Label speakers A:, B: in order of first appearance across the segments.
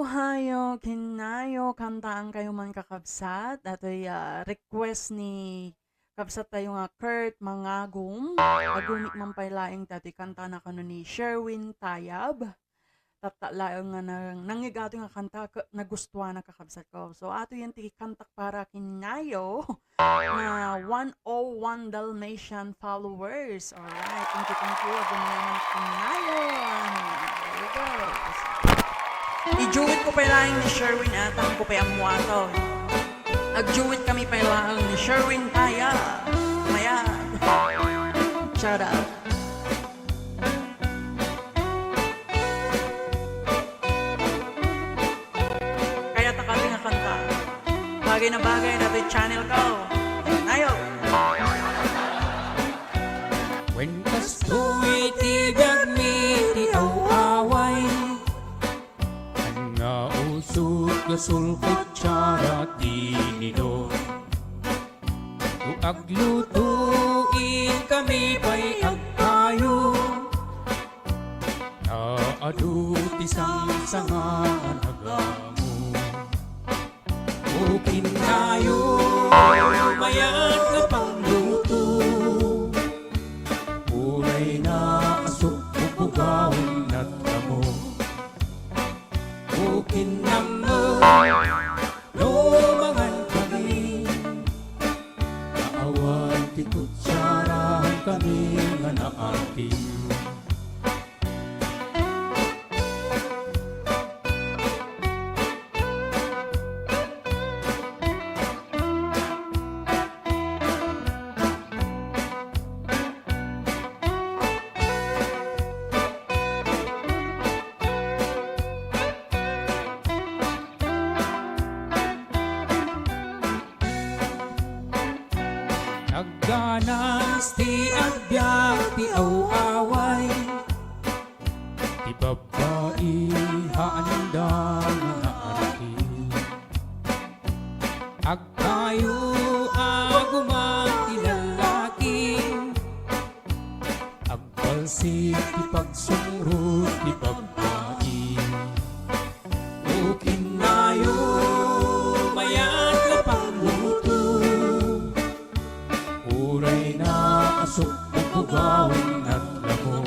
A: Ohayo, kinayo, kantaan kayo man kakabsat. Ato'y request ni kabsat tayo nga Kurt Mangagum. Agumik man pailaing dati kanta na kano ni Sherwin Tayab. Tatalayo nga nangigato nga kanta nagustuhan na kakabsat ko. So ato yan tiki kantak para kinayo na 101 Dalmatian followers. Alright, thank you. Ganyan kinayo. There you go. I-juwit ko pa lang ni Sherwin at ang ko pa ang muwato. Ag-juwit kami pa lang ni Sherwin Taya. Maya. Shout out. Kaya takali nga kanta. Bagay na bagay na ito channel ko. Ayo.
B: When kastoy tibag mi ti away nga usod gasulkot tsara tinido tu aglutuin kami pa'y agpayo na adu tisang sangan agamu o kinayo mayat na pangluto uray na asok upugawin at kamo ukin naman lumangan kami naawan ti kutsarahan kami nga naati nagganas ti agbyag ti awaway ti babae haanda nga naarati agkayo agumang ti lalaki agbalsik ti pagsurot ti babae ukinayo mayat na pangluto uray na asok ang pugawin at lamo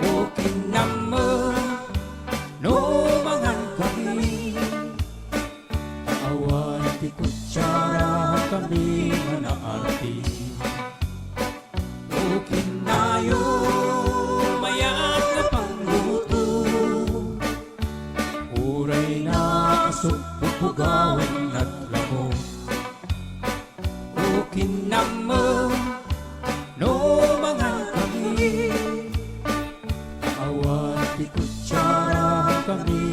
B: ukin naman lumangan kami awan ti kutsara kami nga naarti ukin nayo mayat na pangluto uray na asok ang pugawin at lamo ukin naman lumangan kami awan ti kutsara kami